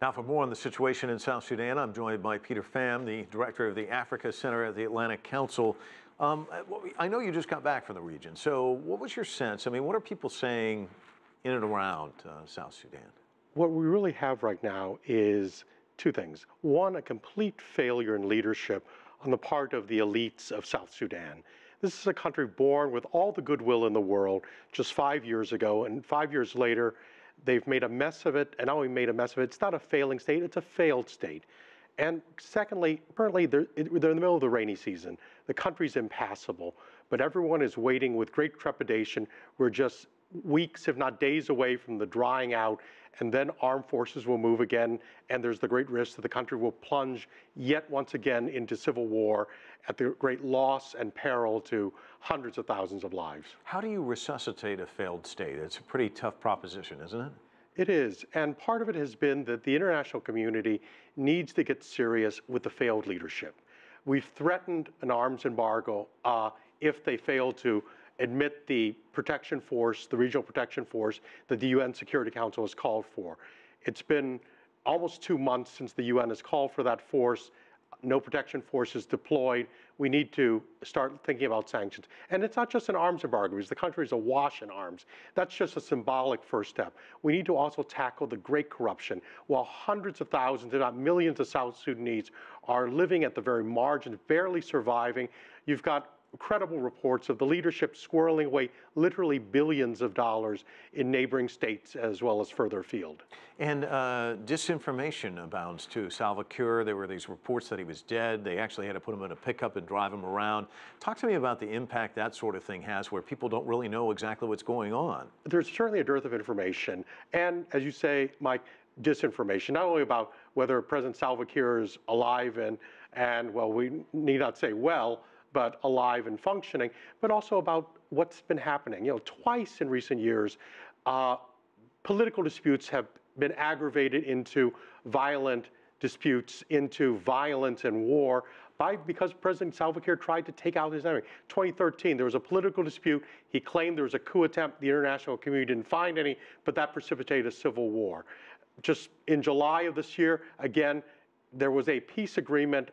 Now, for more on the situation in South Sudan, I'm joined by Peter Pham, the director of the Africa Center at the Atlantic Council. I know you just got back from the region, so what was your sense? I mean, what are people saying in and around South Sudan? What we really have right now is two things. One, a complete failure in leadership on the part of the elites of South Sudan. This is a country born with all the goodwill in the world just 5 years ago, and 5 years later, they've made a mess of it, and not only made a mess of it, it's not a failing state, it's a failed state. And secondly, apparently they're in the middle of the rainy season. The country's impassable, but everyone is waiting with great trepidation. We're just weeks, if not days away from the drying out, and then armed forces will move again, and there's the great risk that the country will plunge yet once again into civil war at the great loss and peril to hundreds of thousands of lives. How do you resuscitate a failed state? It's a pretty tough proposition, isn't it? It is, and part of it has been that the international community needs to get serious with the failed leadership. We've threatened an arms embargo if they fail to admit the protection force, the regional protection force that the UN Security Council has called for. It's been almost 2 months since the UN has called for that force. No protection force is deployed. We need to start thinking about sanctions. And it's not just an arms embargo, because the country is awash in arms. That's just a symbolic first step. We need to also tackle the great corruption. While hundreds of thousands, if not millions of South Sudanese are living at the very margins, barely surviving, you've got credible reports of the leadership squirreling away literally billions of dollars in neighboring states as well as further afield. And disinformation abounds too. Salva Kiir, there were these reports that he was dead. They actually had to put him in a pickup and drive him around. Talk to me about the impact that sort of thing has where people don't really know exactly what's going on. There's certainly a dearth of information. And as you say, Mike, disinformation, not only about whether President Salva Kiir is alive and well, we need not say well, but alive and functioning, but also about what's been happening. You know, twice in recent years, political disputes have been aggravated into violent disputes, into violence and war, because President Salva Kiir tried to take out his enemy. 2013, there was a political dispute. He claimed there was a coup attempt. The international community didn't find any, but that precipitated a civil war. Just in July of this year, again, there was a peace agreement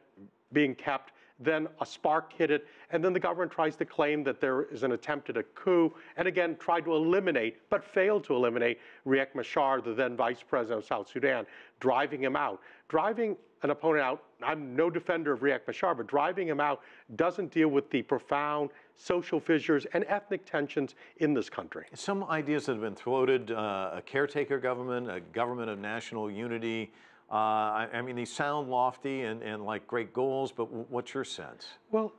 being kept. Then a spark hit it, and then the government tries to claim that there is an attempt at a coup, and again tried to eliminate, but failed to eliminate, Riek Machar, the then vice president of South Sudan, driving him out. Driving an opponent out, I'm no defender of Riek Machar, but driving him out doesn't deal with the profound social fissures and ethnic tensions in this country. Some ideas that have been floated, a caretaker government, a government of national unity. I mean, these sound lofty and like great goals, but what's your sense? Well,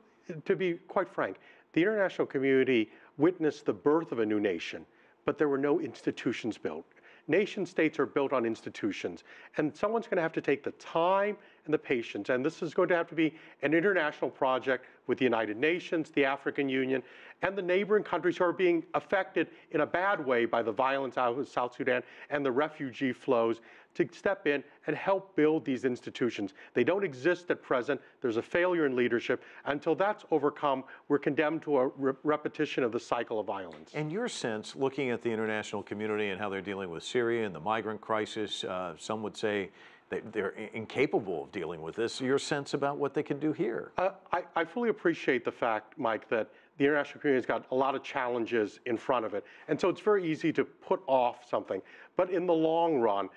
to be quite frank, the international community witnessed the birth of a new nation, but there were no institutions built. Nation states are built on institutions, and someone's going to have to take the time and the patience, and this is going to have to be an international project with the United Nations, the African Union, and the neighboring countries who are being affected in a bad way by the violence out of South Sudan and the refugee flows, to step in and help build these institutions. They don't exist at present. There's a failure in leadership. Until that's overcome, we're condemned to a repetition of the cycle of violence. And your sense, looking at the international community and how they're dealing with Syria and the migrant crisis, some would say they're incapable of dealing with this. Your sense about what they can do here? I fully appreciate the fact, Mike, that the international community has got a lot of challenges in front of it. And so it's very easy to put off something. But in the long run,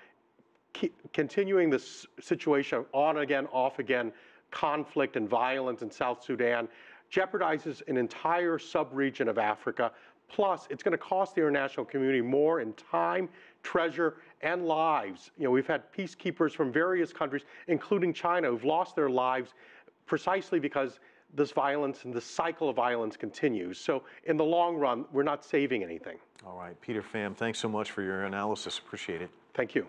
continuing this situation of on again, off again conflict and violence in South Sudan jeopardizes an entire sub-region of Africa. Plus, it's going to cost the international community more in time, treasure, and lives. You know, we've had peacekeepers from various countries, including China, who've lost their lives precisely because this violence and this cycle of violence continues. So in the long run, we're not saving anything. All right, Peter Pham, thanks so much for your analysis. Appreciate it. Thank you.